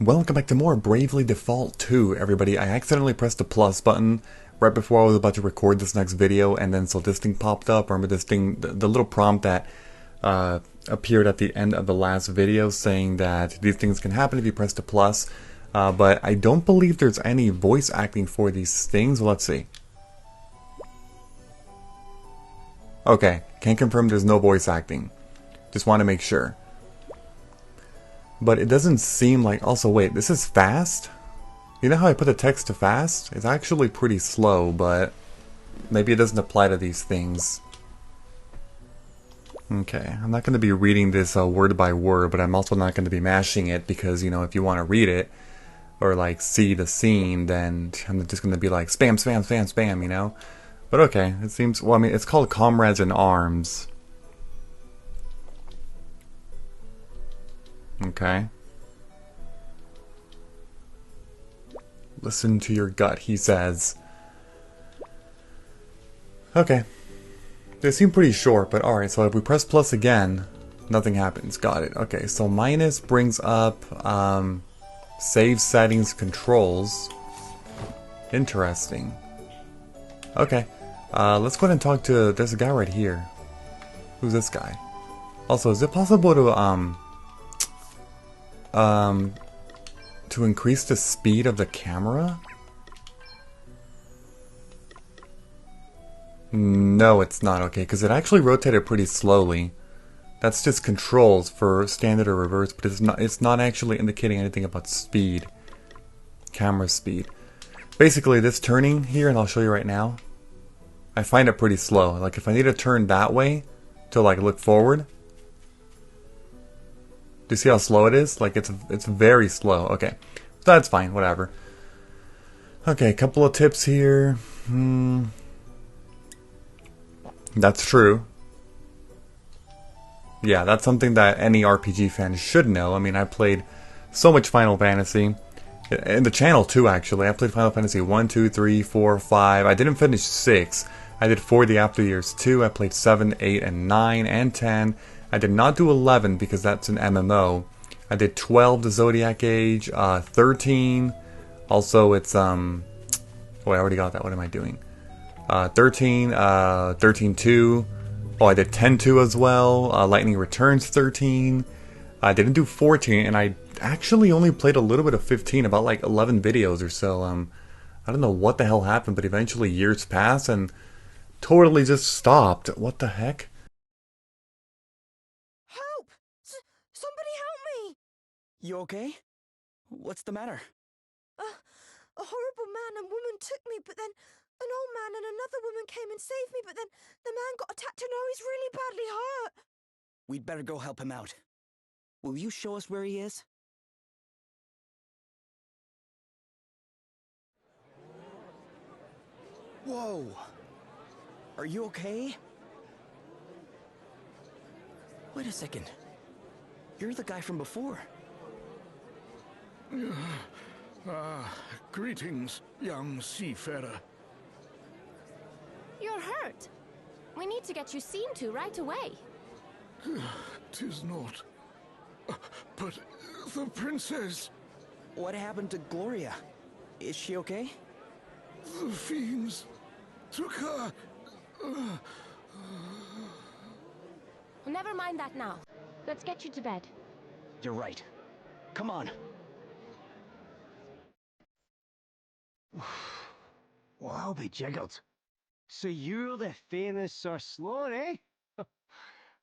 Welcome back to more Bravely Default 2, everybody. I accidentally pressed the plus button right before I was about to record this next video, and then so this thing popped up. Remember this thing, the little prompt that appeared at the end of the last video saying that these things can happen if you press the plus. But I don't believe there's any voice acting for these things. Well, let's see. Okay, can confirm there's no voice acting. Just want to make sure. But it doesn't seem like... Also, wait, this is fast? You know how I put the text to fast? It's actually pretty slow, but maybe it doesn't apply to these things. Okay, I'm not going to be reading this word by word, but I'm also not going to be mashing it because, you know, if you want to read it or, like, see the scene, then I'm just going to be like, spam, spam, spam, spam, you know? But okay, it seems... Well, I mean, it's called Comrades in Arms. Okay. Listen to your gut, he says. Okay. They seem pretty short, but alright, so if we press plus again, nothing happens. Got it. Okay, so minus brings up save settings controls. Interesting. Okay. Let's go ahead and talk to... There's a guy right here. Who's this guy? Also, is it possible to increase the speed of the camera? No, it's not. Okay, because it actually rotated pretty slowly. That's just controls for standard or reverse, but it's not actually indicating anything about speed. Camera speed. Basically, this turning here, and I'll show you right now, I find it pretty slow. Like, if I need to turn that way to, like, look forward... Do you see how slow it is? Like, it's very slow. Okay. So that's fine. Whatever. Okay, a couple of tips here. That's true. Yeah, that's something that any RPG fan should know. I mean, I played so much Final Fantasy. In the channel, too, actually. I played Final Fantasy 1, 2, 3, 4, 5. I didn't finish 6. I did 4 the After Years 2. I played 7, 8, and 9, and 10. I did not do 11 because that's an MMO. I did 12 the Zodiac Age, 13. Also, it's, oh, I already got that. What am I doing? 13, 13-2. Oh, I did 10-2 as well. Lightning Returns 13. I didn't do 14, and I actually only played a little bit of 15, about like 11 videos or so. I don't know what the hell happened, but eventually years passed and totally just stopped. What the heck? Help! Somebody help me! You okay? What's the matter? A horrible man and woman took me, but then an old man and another woman came and saved me, but then the man got attacked and now he's really badly hurt. We'd better go help him out. Will you show us where he is? Whoa! Are you okay? Wait a second. You're the guy from before. Greetings, young seafarer. You're hurt. We need to get you seen to right away. 'Tis not. But the princess, What happened to Gloria? Is she okay? the fiends took her. Well, never mind that now. Let's get you to bed. You're right. Come on. Well, I'll be jiggled. So you're the famous Sir Sloan, eh?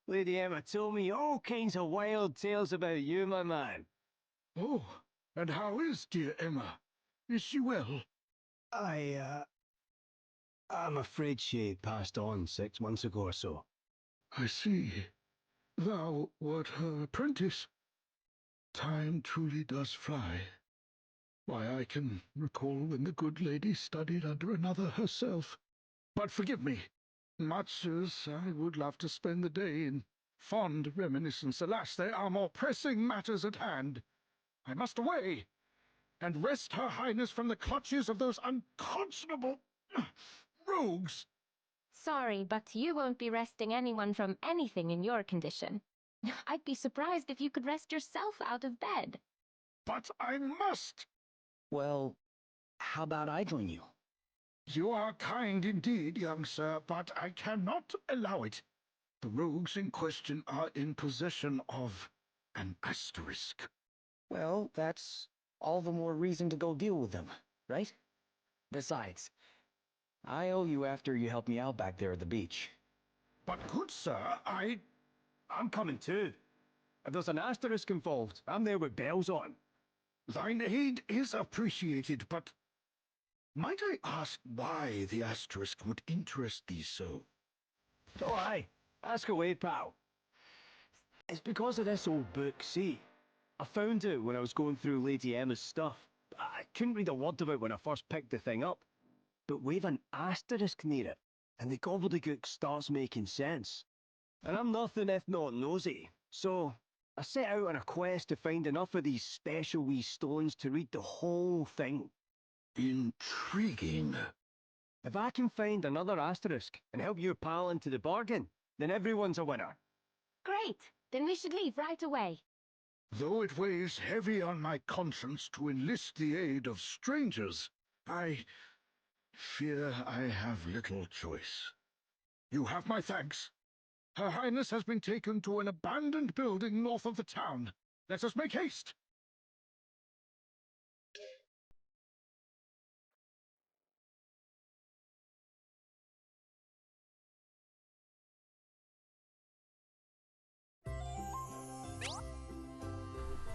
Lady Emma told me all kinds of wild tales about you, my man. Oh, and how is dear Emma? Is she well? I'm afraid she passed on 6 months ago or so. I see. Thou wert her apprentice. Time truly does fly. Why, I can recall when the good lady studied under another herself. But forgive me, much as I would love to spend the day in fond reminiscence, alas, there are more pressing matters at hand. I must away, and wrest her highness from the clutches of those unconscionable rogues. Sorry, but you won't be resting anyone from anything in your condition. I'd be surprised if you could rest yourself out of bed. but I must. Well, how about I join you? You are kind indeed, young sir, but I cannot allow it. The rogues in question are in possession of an asterisk. Well, that's all the more reason to go deal with them, right? Besides, I owe you after you helped me out back there at the beach. But good sir, I'm coming too. If there's an asterisk involved, I'm there with bells on. thine aid is appreciated, but might I ask why the asterisk would interest thee so? Oh, aye. Ask away, pal. It's because of this old book, see? I found it when I was going through Lady Emma's stuff. I couldn't read a word of it when I first picked the thing up. But with an asterisk near it, and the gobbledygook starts making sense. And I'm nothing if not nosy, so I set out on a quest to find enough of these special wee stones to read the whole thing. Intriguing. If I can find another asterisk and help your pal into the bargain, then everyone's a winner. Great. Then we should leave right away. Though it weighs heavy on my conscience to enlist the aid of strangers, I fear I have little choice. You have my thanks. Her Highness has been taken to an abandoned building north of the town. Let us make haste.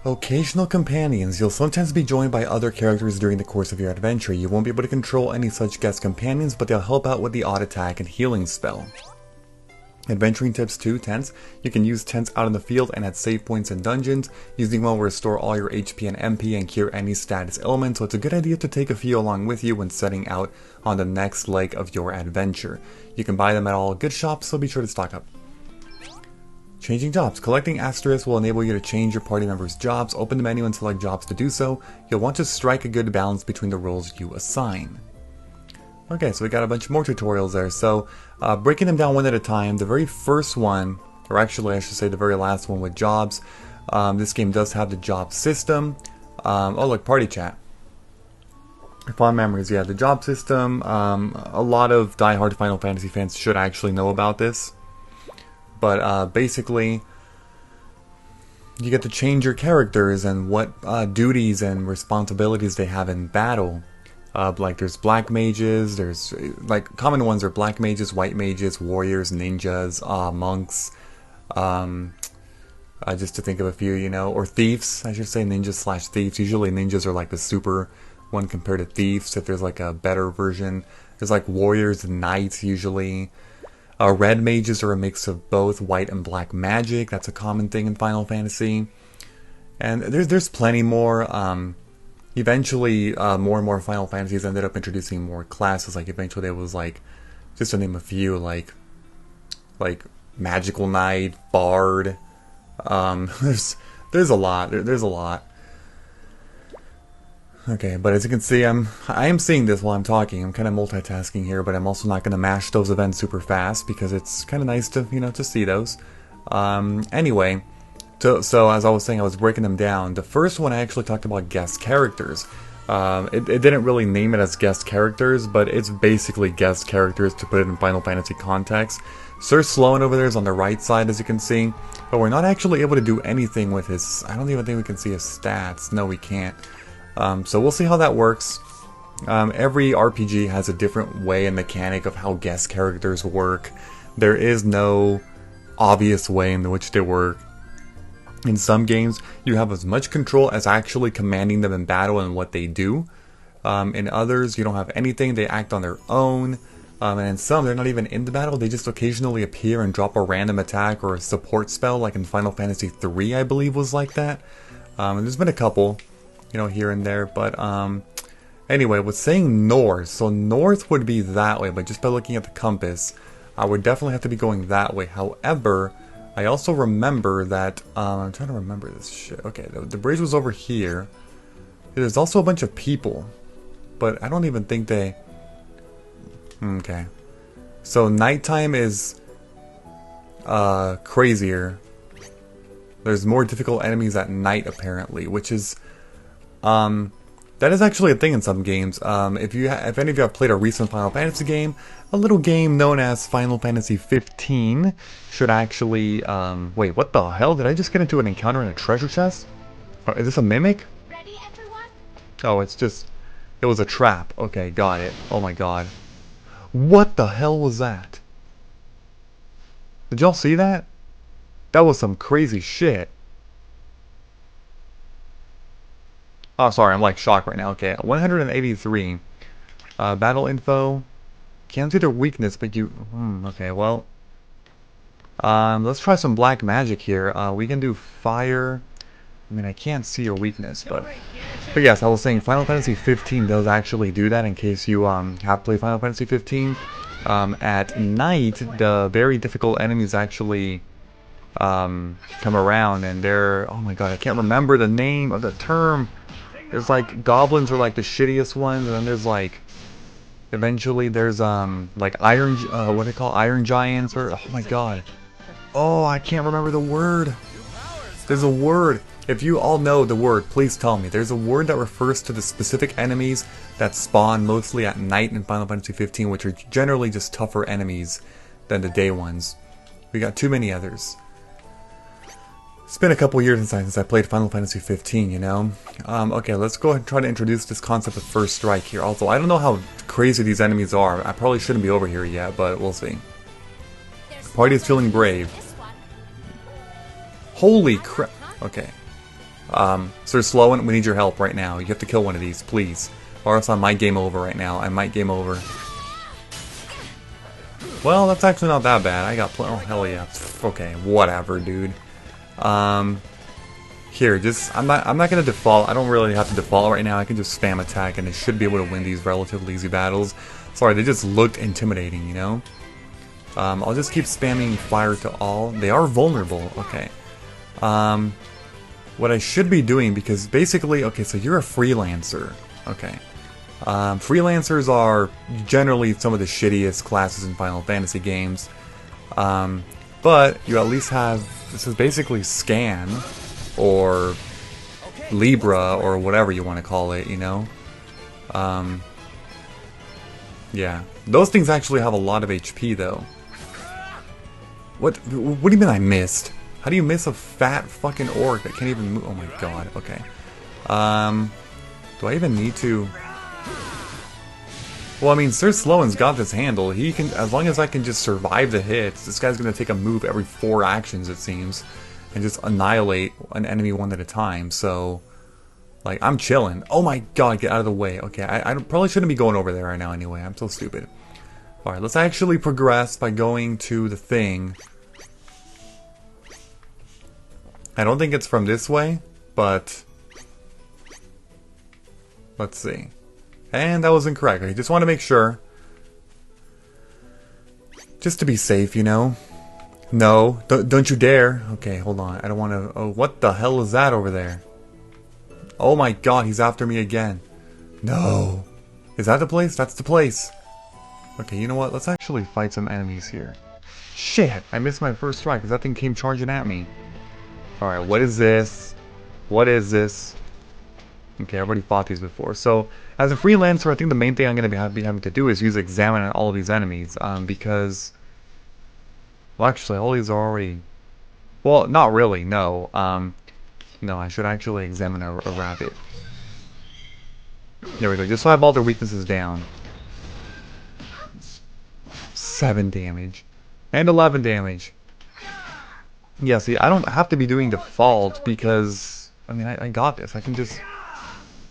Occasional companions. You'll sometimes be joined by other characters during the course of your adventure. You won't be able to control any such guest companions, but they'll help out with the odd attack and healing spell. Adventuring tips 2, tents. You can use tents out in the field and at save points in dungeons. Using one will restore all your HP and MP and cure any status ailment, so it's a good idea to take a few along with you when setting out on the next leg of your adventure. You can buy them at all good shops, so be sure to stock up. Changing jobs. Collecting asterisks will enable you to change your party members' jobs. Open the menu and select jobs to do so. You'll want to strike a good balance between the roles you assign. Okay, so we got a bunch more tutorials there. So, breaking them down one at a time, the very first one, or actually I should say the very last one with jobs, this game does have the job system. Oh look, party chat. Fond memories, yeah, the job system. A lot of die-hard Final Fantasy fans should actually know about this. But basically, you get to change your characters and what duties and responsibilities they have in battle. Like there's black mages, there's like common ones are black mages, white mages, warriors, ninjas, monks, just to think of a few, you know, or thieves, I should say, ninjas slash thieves. Usually ninjas are like the super one compared to thieves, if there's like a better version. There's like warriors and knights usually. Red mages are a mix of both white and black magic. That's a common thing in Final Fantasy. And there's plenty more. Eventually, more and more Final Fantasies ended up introducing more classes. Like eventually there was like, just to name a few, like Magical Knight, Bard. There's a lot. There's a lot. Okay, but as you can see, I am seeing this while I'm talking. I'm kind of multitasking here, but I'm also not going to mash those events super fast because it's kind of nice to, you know, to see those. Anyway, so as I was saying, I was breaking them down. The first one I actually talked about guest characters. It didn't really name it as guest characters, but it's basically guest characters to put it in Final Fantasy context. Sir Sloan over there is on the right side, as you can see, but we're not actually able to do anything with his. I don't even think we can see his stats. No, we can't. So we'll see how that works. Every RPG has a different way and mechanic of how guest characters work. There is no obvious way in which they work. In some games, you have as much control as actually commanding them in battle and what they do. In others, you don't have anything. They act on their own. And in some, they're not even in the battle. They just occasionally appear and drop a random attack or a support spell, like in Final Fantasy III, I believe was like that. And there's been a couple, you know, here and there, but anyway, with saying north, so north would be that way, but just by looking at the compass, I would definitely have to be going that way. However, I also remember that, I'm trying to remember this shit. Okay, the bridge was over here. There's also a bunch of people, but I don't even think they... Okay. So nighttime is crazier. There's more difficult enemies at night, apparently, which is That is actually a thing in some games. If any of you have played a recent Final Fantasy game, a little game known as Final Fantasy 15 should actually, wait, what the hell? Did I just get into an encounter in a treasure chest? Is this a mimic? Ready, everyone? Oh, it was a trap. Okay, got it. Oh my god. What the hell was that? Did y'all see that? That was some crazy shit. Oh, sorry, I'm like shocked right now. Okay, 183. Battle info. Can't see their weakness, but you... okay, well... let's try some black magic here. We can do fire... I mean, I can't see your weakness, but yes, I was saying Final Fantasy 15 does actually do that in case you have played Final Fantasy 15. At night, the very difficult enemies actually come around, and they're... oh my god, I can't remember the name of the term. There's like goblins are like the shittiest ones, and then there's like... eventually there's like iron... what do they call iron giants, or... oh my god. Oh, I can't remember the word. There's a word. If you all know the word, please tell me. There's a word that refers to the specific enemies that spawn mostly at night in Final Fantasy 15, which are generally just tougher enemies than the day ones. We got too many others. It's been a couple years since I played Final Fantasy 15, you know? Okay, let's go ahead and try to introduce this concept of first strike here. Also, I don't know how crazy these enemies are. I probably shouldn't be over here yet, but we'll see. Party is feeling brave. Holy crap. Okay. Sir Sloan, we need your help right now. You have to kill one of these, please. Or else I might game over right now. I might game over. Well, that's actually not that bad. I got oh, hell yeah. Okay, whatever, dude. Here, just... I'm not gonna default. I don't really have to default right now. I can just spam attack and I should be able to win these relatively easy battles. Sorry, they just looked intimidating, you know? I'll just keep spamming fire to all. They are vulnerable. Okay. What I should be doing, because basically, okay, so you're a freelancer, okay. Freelancers are generally some of the shittiest classes in Final Fantasy games, but you at least have, this is basically Scan, or Libra, or whatever you want to call it, you know. Yeah, those things actually have a lot of HP though. What do you mean I missed? How do you miss a fat fucking orc that can't even move? Oh my god, okay. Do I even need to... well, I mean, Sir Sloan's got this handle. He can, as long as I can just survive the hits, this guy's gonna take a move every 4 actions, it seems, and just annihilate an enemy one at a time, so... like, I'm chilling. Oh my god, get out of the way. Okay, I probably shouldn't be going over there right now anyway. I'm so stupid. Alright, let's actually progress by going to the thing. I don't think it's from this way, but... let's see. And that was incorrect. I just want to make sure. Just to be safe, you know? No, don't you dare. Okay, hold on. I don't want to... oh, what the hell is that over there? Oh my god, he's after me again. No. Is that the place? That's the place. Okay, you know what? Let's actually fight some enemies here. Shit! I missed my first strike because that thing came charging at me. Alright, what is this? What is this? Okay, I've already fought these before. So, as a freelancer, I think the main thing I'm going to be having to do is use examine on all of these enemies. Because... well, actually, all these are already... well, not really, no. No, I should actually examine a rabbit. There we go, just so I have all their weaknesses down. 7 damage. And 11 damage. Yeah, see, I don't have to be doing default because... I mean, I got this. I can just...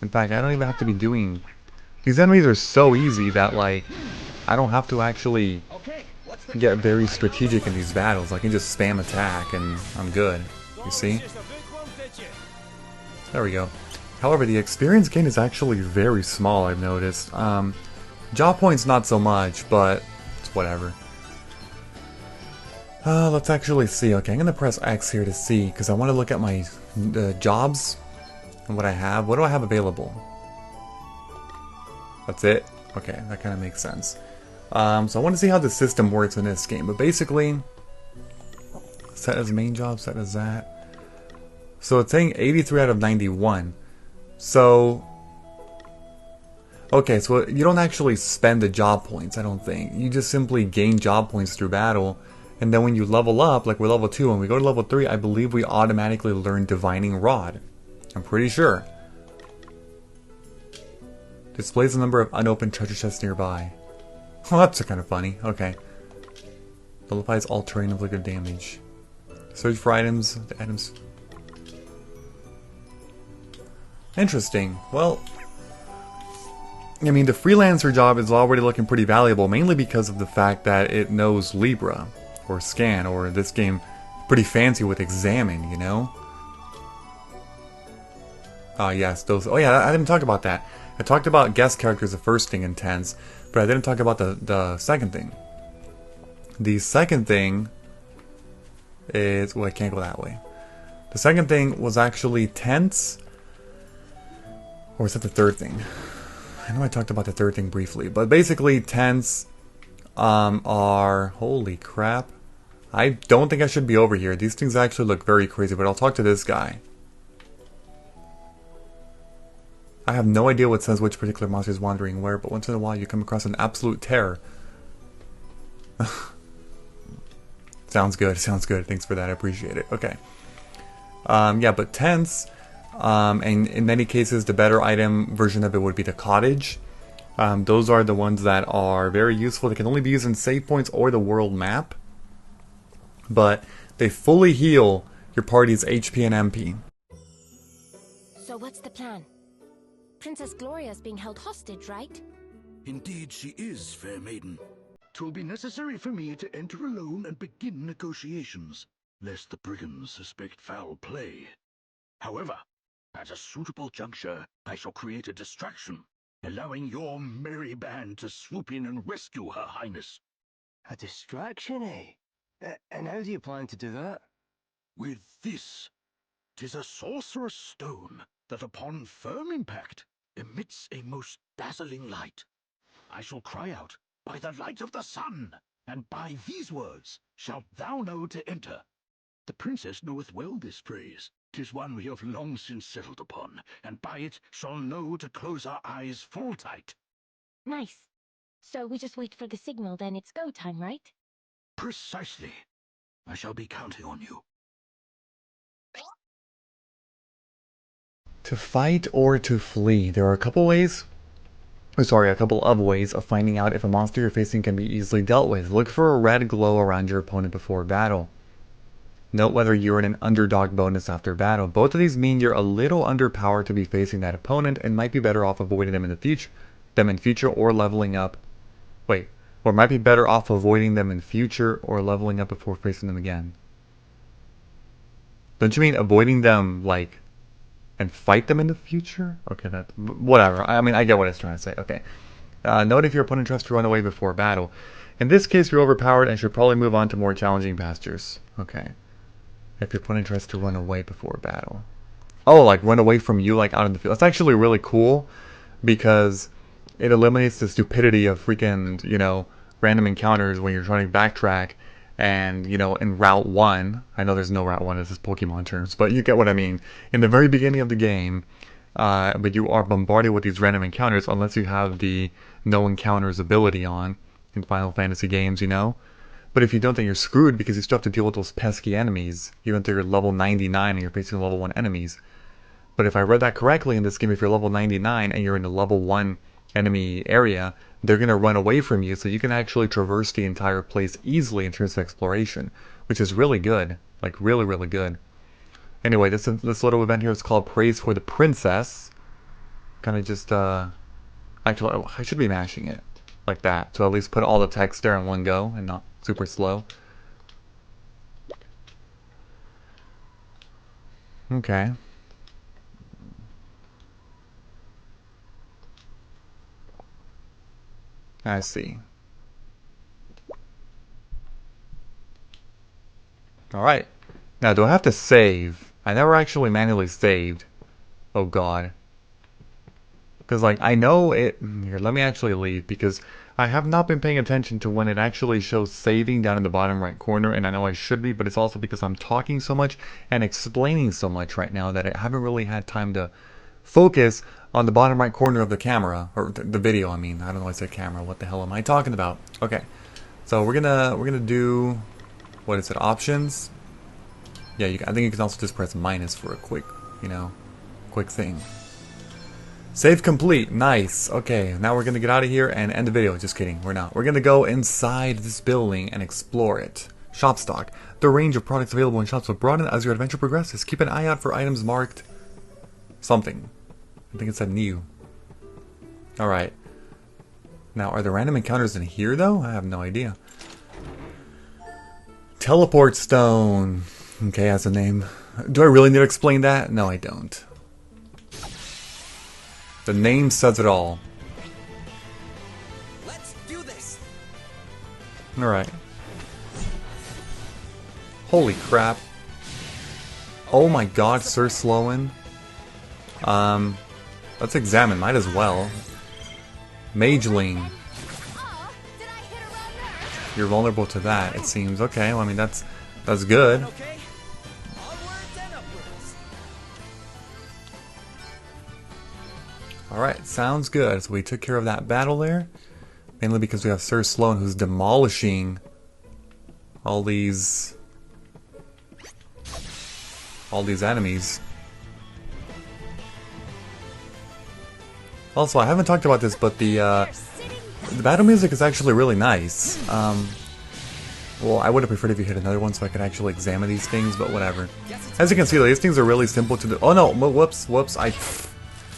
in fact, I don't even have to be doing... these enemies are so easy that, like... I don't have to actually get very strategic in these battles. I can just spam attack and I'm good. You see? There we go. However, the experience gain is actually very small, I've noticed. Jaw points not so much, but it's whatever. Let's actually see. Okay, I'm going to press X here to see, because I want to look at my jobs and what I have. What do I have available? That's it? Okay, that kind of makes sense. So I want to see how the system works in this game, but basically, set as main job, set as that. So it's saying 83 out of 91. So, okay, so you don't actually spend the job points, I don't think. You just simply gain job points through battle. And then when you level up, like we're level 2, when we go to level 3, I believe we automatically learn Divining Rod. I'm pretty sure. Displays the number of unopened treasure chests nearby. Oh, that's kind of funny. Okay. Nullifies all terrain of liquid damage. Search for items. The items. Interesting. Well, I mean, the freelancer job is already looking pretty valuable, mainly because of the fact that it knows Libra, or Scan, or this game, pretty fancy with Examine, you know? Yes, those. Oh yeah, I didn't talk about that. I talked about guest characters, the first thing, intense, but I didn't talk about the second thing. The second thing is... well, I can't go that way. The second thing was actually tense. Or is that the third thing? I know I talked about the third thing briefly, but basically tents are... holy crap. I don't think I should be over here. These things actually look very crazy, but I'll talk to this guy. I have no idea what says which particular monster is wandering where, but once in a while you come across an absolute terror. Sounds good, sounds good. Thanks for that, I appreciate it. Okay. Yeah, but tents, and in many cases the better item version of it would be the cottage. Those are the ones that are very useful. They can only be used in save points or the world map. But they fully heal your party's HP and MP. So what's the plan? Princess Gloria is being held hostage, right? Indeed she is, fair maiden. 'Twill be necessary for me to enter alone and begin negotiations, lest the brigands suspect foul play. However, at a suitable juncture, I shall create a distraction, allowing your merry band to swoop in and rescue Her Highness. A distraction, eh? And how do you plan to do that? With this, 'tis a sorcerer's stone that upon firm impact emits a most dazzling light. I shall cry out, "By the light of the sun, and by these words shalt thou know to enter." The princess knoweth well this phrase. 'Tis one we have long since settled upon, and by it shall know to close our eyes full tight. Nice. So we just wait for the signal, then it's go time, right? Precisely. I shall be counting on you. To fight or to flee. There are a couple ways. A couple of ways of finding out if a monster you're facing can be easily dealt with. Look for a red glow around your opponent before battle. Note whether you're in an underdog bonus after battle. Both of these mean you're a little underpowered to be facing that opponent and might be better off avoiding them in the future or leveling up. Wait, or might be better off avoiding them in future or leveling up before facing them again. Don't you mean avoiding them like and fight them in the future? Okay, that whatever. I mean, I get what it's trying to say. Okay. Note if your opponent tries to run away before battle. In this case, you're overpowered and should probably move on to more challenging pastures. Okay. If your opponent tries to run away before battle. Oh, like run away from you, like out in the field. That's actually really cool because it eliminates the stupidity of freaking, random encounters when you're trying to backtrack and, in Route 1. I know there's no Route 1, this is Pokemon terms, but you get what I mean. In the very beginning of the game, but you are bombarded with these random encounters unless you have the no encounters ability on in Final Fantasy games, But if you don't, then you're screwed because you still have to deal with those pesky enemies, even though you're level 99 and you're facing level 1 enemies. But if I read that correctly in this game, if you're level 99 and you're in the level 1 enemy area, they're going to run away from you, so you can actually traverse the entire place easily in terms of exploration, which is really good. Like, really, really good. Anyway, this little event here is called Praise for the Princess. Kind of just, actually, I should be mashing it like that, so at least put all the text there in one go and not super slow. Okay. I see. Alright. Now, do I have to save? I never actually manually saved. Oh god. Because, like, I know it... Here, let me actually leave, because I have not been paying attention to when it actually shows saving down in the bottom right corner, and I know I should be, but it's also because I'm talking so much and explaining so much right now that I haven't really had time to focus on the bottom right corner of the camera, or the video. I mean, I don't know why I said camera. What the hell am I talking about? Okay, so we're gonna do, what is it? Options. Yeah, I think you can also just press minus for a quick, quick thing. Save complete. Nice. Okay, now we're gonna get out of here and end the video. Just kidding, we're not. We're gonna go inside this building and explore it. Shop stock. The range of products available in shops will broaden as your adventure progresses. Keep an eye out for items marked something. I think it said new. Alright. Now, are there random encounters in here, though? I have no idea. Teleport stone. Okay, has a name. Do I really need to explain that? No, I don't. The name says it all. Let's do this. Alright. Holy crap. Oh my god, Sir Sloan. Let's examine, might as well. Mageling. You're vulnerable to that, it seems. Okay, well, I mean, that's good. Okay. Onwards and upwards. Alright, sounds good. So we took care of that battle there. Mainly because we have Sir Sloan who's demolishing all these enemies. Also, I haven't talked about this, but the battle music is actually really nice. Well, I would have preferred if you hit another one so I could actually examine these things, but whatever. As you can see, these things are really simple to do. Oh no, whoops,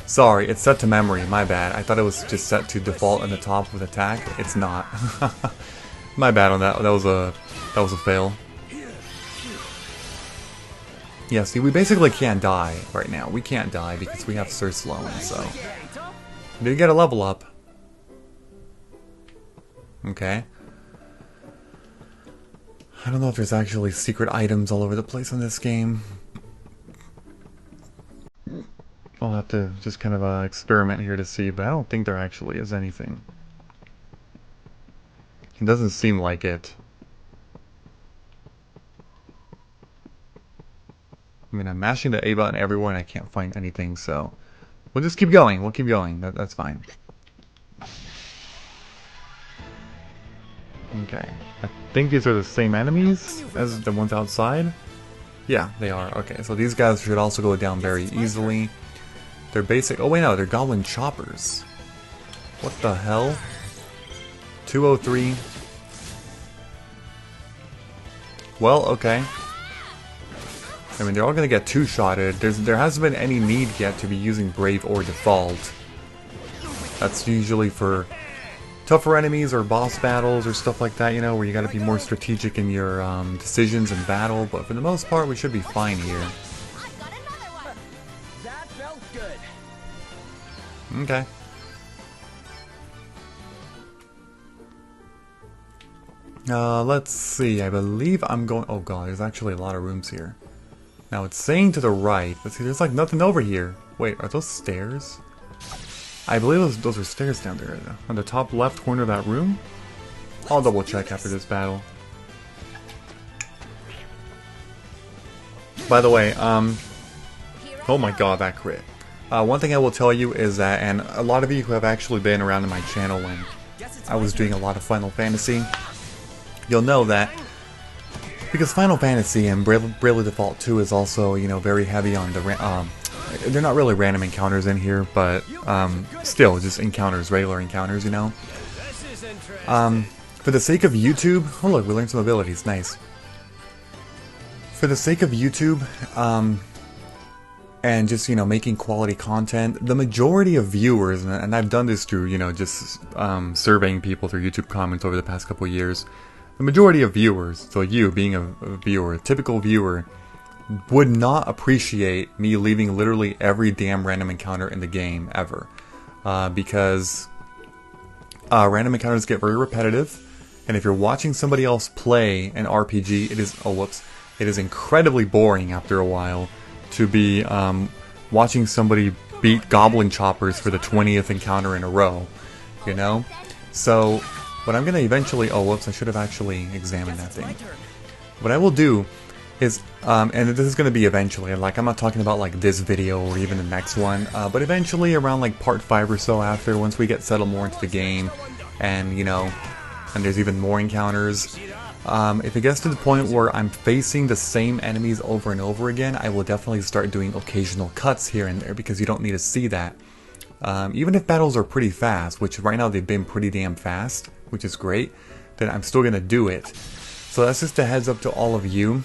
sorry, it's set to memory, my bad. I thought it was just set to default in the top with attack. It's not. My bad on that. That was a fail. Yeah, see, we basically can't die right now. We can't die because we have Sir Sloan, so... Did you get a level up? Okay. I don't know if there's actually secret items all over the place in this game. I'll have to just kind of experiment here to see, but I don't think there actually is anything. It doesn't seem like it. I mean, I'm mashing the A button everywhere and I can't find anything, so... We'll just keep going. We'll keep going. That's fine. Okay. I think these are the same enemies as the ones outside. Yeah, they are. Okay, so these guys should also go down very easily. They're basic... Oh, wait, no. They're goblin choppers. What the hell? 203. Well, okay. I mean, they're all gonna get two-shotted. There hasn't been any need yet to be using Brave or Default. That's usually for tougher enemies or boss battles or stuff like that, where you gotta be more strategic in your decisions in battle. But for the most part, we should be fine here. That felt good. Okay. Let's see. I believe I'm going... Oh god, there's actually a lot of rooms here. Now it's saying to the right, but see, there's like nothing over here. Wait, are those stairs? I believe those are stairs down there, on the top left corner of that room. I'll double check after this battle. By the way, oh my god, that crit. One thing I will tell you is that, and a lot of you who have actually been around in my channel when I was doing a lot of Final Fantasy, you'll know that because Final Fantasy and Bravely Default 2 is also, very heavy on the they're not really random encounters in here, but still just encounters, regular encounters, For the sake of YouTube, oh look, we learned some abilities, nice. For the sake of YouTube, and just, making quality content, the majority of viewers, and I've done this through, just surveying people through YouTube comments over the past couple of years, the majority of viewers, so you being a viewer, a typical viewer, would not appreciate me leaving literally every damn random encounter in the game, ever. Because random encounters get very repetitive, and if you're watching somebody else play an RPG, it is, it is incredibly boring after a while to be watching somebody beat goblin choppers for the 20th encounter in a row, So, what I'm going to eventually... Oh, whoops, I should have actually examined that thing. What I will do is, and this is going to be eventually, like I'm not talking about like this video or even the next one, but eventually around like part 5 or so after, once we get settled more into the game, and you know, and there's even more encounters, if it gets to the point where I'm facing the same enemies over and over again, I will definitely start doing occasional cuts here and there, because you don't need to see that. Even if battles are pretty fast, which right now they've been pretty damn fast, which is great, then I'm still going to do it. So that's just a heads up to all of you,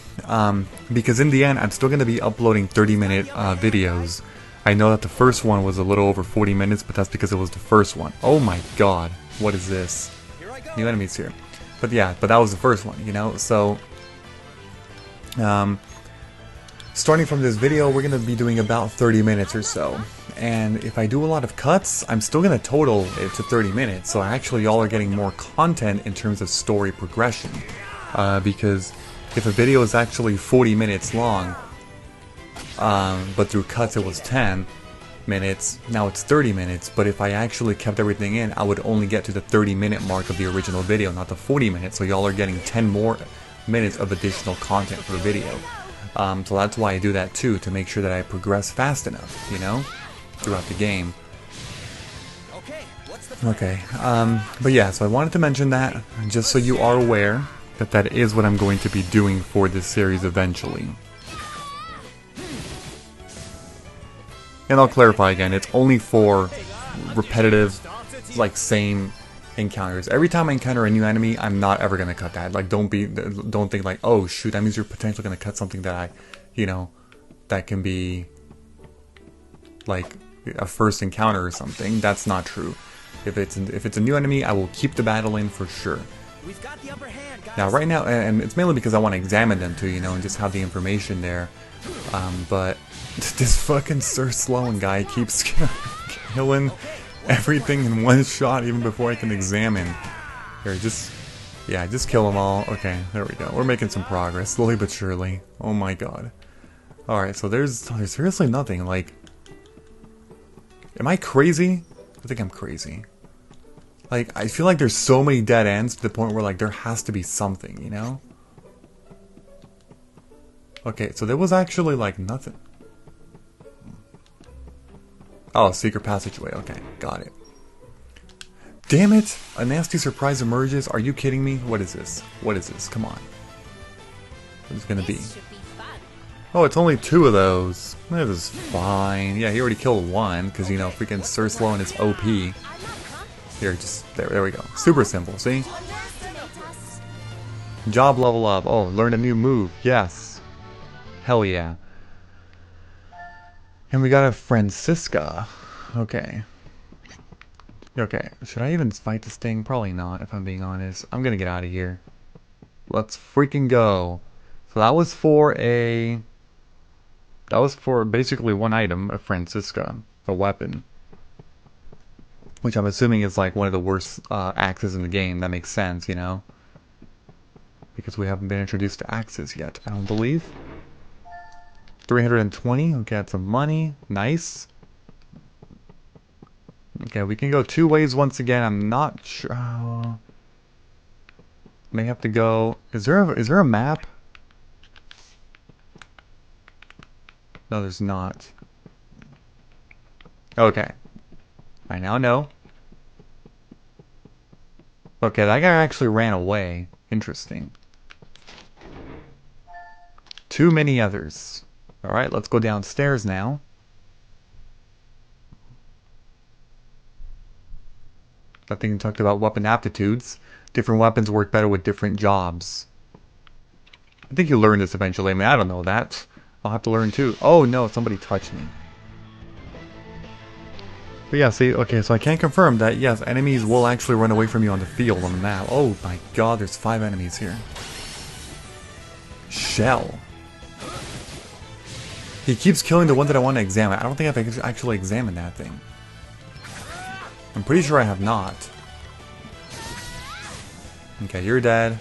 because in the end I'm still going to be uploading 30-minute videos. I know that the first one was a little over 40 minutes, but that's because it was the first one. Oh my god, what is this? New enemies here. But yeah, but that was the first one, you know, so starting from this video, we're going to be doing about 30 minutes or so. And if I do a lot of cuts, I'm still going to total it to 30 minutes. So actually y'all are getting more content in terms of story progression. Because if a video is actually 40 minutes long, but through cuts it was 10 minutes, now it's 30 minutes, but if I actually kept everything in, I would only get to the 30-minute mark of the original video, not the 40 minutes, so y'all are getting 10 more minutes of additional content per video. So that's why I do that too, to make sure that I progress fast enough, you know, throughout the game. Okay, but yeah, so I wanted to mention that, just so you are aware that that is what I'm going to be doing for this series eventually. And I'll clarify again, it's only for repetitive, like, same encounters. Every time I encounter a new enemy, I'm not ever going to cut that. Like, don't think like, oh shoot, that means you're potentially going to cut something that you know, that can be like a first encounter or something. That's not true. If it's a new enemy, I will keep the battle in for sure. We've got the upper hand, guys. Now right now, and it's mainly because I want to examine them too, you know, and just have the information there. But this fucking Sir Sloan guy keeps killing everything in one shot even before I can examine. Here, just kill them all. Okay, there we go. We're making some progress, slowly but surely. Oh my god. Alright, so there's seriously nothing. Like, am I crazy? I think I'm crazy. Like, I feel like there's so many dead ends to the point where, like, there has to be something, you know? Okay, so there was actually, like, nothing. Oh, secret passageway. Okay, got it. Damn it! A nasty surprise emerges. Are you kidding me? What is this? What is this? Come on. What is it gonna be? Oh, it's only 2 of those. This is fine. Yeah, he already killed 1, because, you know, freaking Sir Sloan is OP. Here, just, there we go. Super simple, see? Job level up. Oh, learn a new move. Yes. Hell yeah. And we got a Francisca. Okay. Okay, should I even fight this thing? Probably not, if I'm being honest. I'm gonna get out of here. Let's freaking go. So that was for basically one item, a Francisca, a weapon. Which I'm assuming is like one of the worst axes in the game. That makes sense, you know? Because we haven't been introduced to axes yet, I don't believe. 320, okay, that's some money. Nice. Okay, we can go 2 ways once again. I'm not sure. May have to go. Is there a map? No, there's not. Okay. I now know. Okay, that guy actually ran away. Interesting. Too many others. Alright, let's go downstairs now. I think we talked about weapon aptitudes. Different weapons work better with different jobs. I think you learn this eventually. I mean, I don't know that. I'll have to learn too. Oh no, somebody touched me. But yeah, see, okay, so I can confirm that, yes, enemies will actually run away from you on the field on the map. Oh my god, there's 5 enemies here. Shell. He keeps killing the one that I want to examine. I don't think I've actually examined that thing. I'm pretty sure I have not. Okay, you're dead.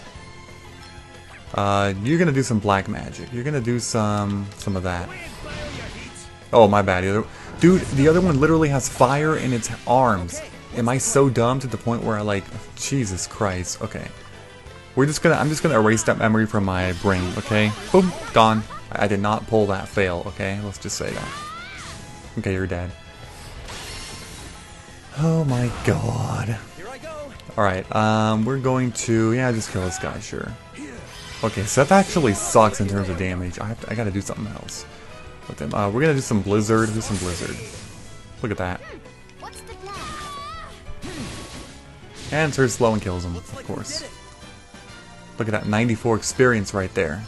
You're gonna do some black magic. You're gonna do some of that. Oh, my bad. Dude, the other one literally has fire in its arms. Am I so dumb to the point where I like... Jesus Christ. Okay. I'm just gonna erase that memory from my brain, okay? Boom, gone. I did not pull that fail, okay? Let's just say that. Okay, you're dead. Oh my god. Alright, we're going to, yeah, just kill this guy, sure. Okay, so that actually sucks in terms of damage. I gotta do something else. With them. We're gonna do some blizzard, Look at that. What's the plan? And turns slow and kills him, of course. Look at that 94 experience right there.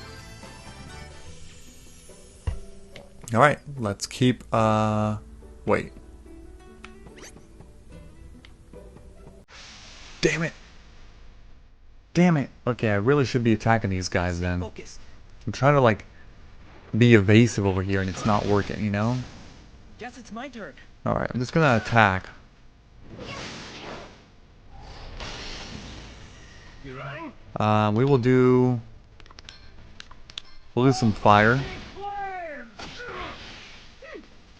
Alright, let's keep, wait. Damn it. Damn it. Okay, I really should be attacking these guys then. I'm trying to, like, be evasive over here and it's not working, you know? Guess it's my turn. Alright, I'm just gonna attack. We'll do some fire.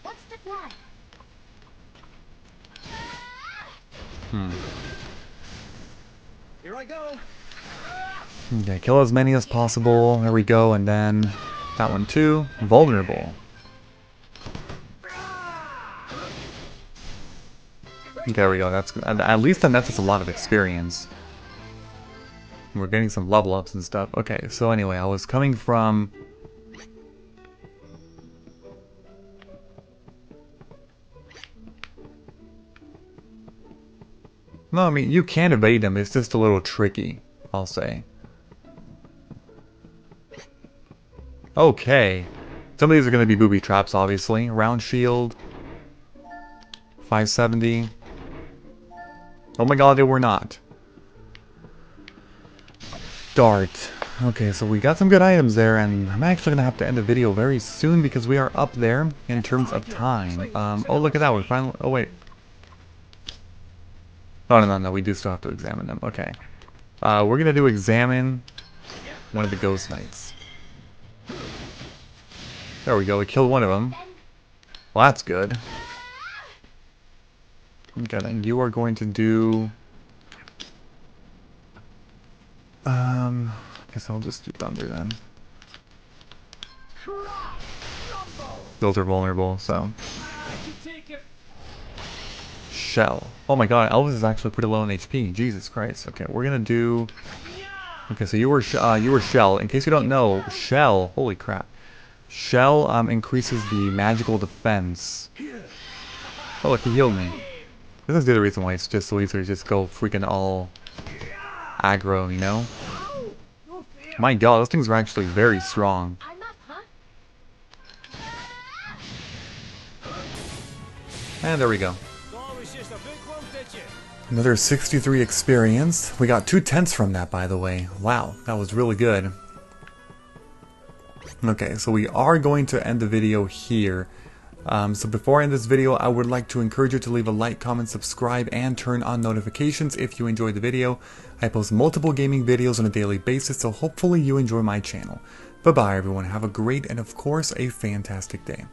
What's the plan? Here I go. Okay, kill as many as possible. There we go, and then that one too. Vulnerable. There we go. That's good. At least then that's just a lot of experience. We're getting some level ups and stuff. Okay, so anyway, I was coming from. No, I mean you can evade them. It's just a little tricky, I'll say. Okay, some of these are going to be booby traps, obviously. Round shield. 570. Oh my god, they were not. Dart. Okay, so we got some good items there, and I'm actually going to have to end the video very soon because we are up there in terms of time. Oh, look at that. We're finally... Oh, wait. Oh, no, we do still have to examine them. Okay. We're going to do examine one of the ghost knights. There we go. We killed one of them. Well, that's good. Okay, then you are going to do... I guess I'll just do thunder then. Those are vulnerable, so... Shell. Oh my god, Elvis is actually pretty low on HP. Jesus Christ. Okay, we're gonna do... Okay, so you were Shell. In case you don't know, Shell... Holy crap. Shell increases the magical defense. Oh, look, he healed me. This is the other reason why it's just so easy to just go freaking all aggro, you know? My god, those things are actually very strong. I'm up, huh? And there we go. Another 63 experience. We got 2 tenths from that, by the way. Wow, that was really good. Okay, so we are going to end the video here. So before I end this video, I would like to encourage you to leave a like, comment, subscribe, and turn on notifications if you enjoyed the video. I post multiple gaming videos on a daily basis, so hopefully you enjoy my channel. Bye-bye everyone, have a great and of course a fantastic day.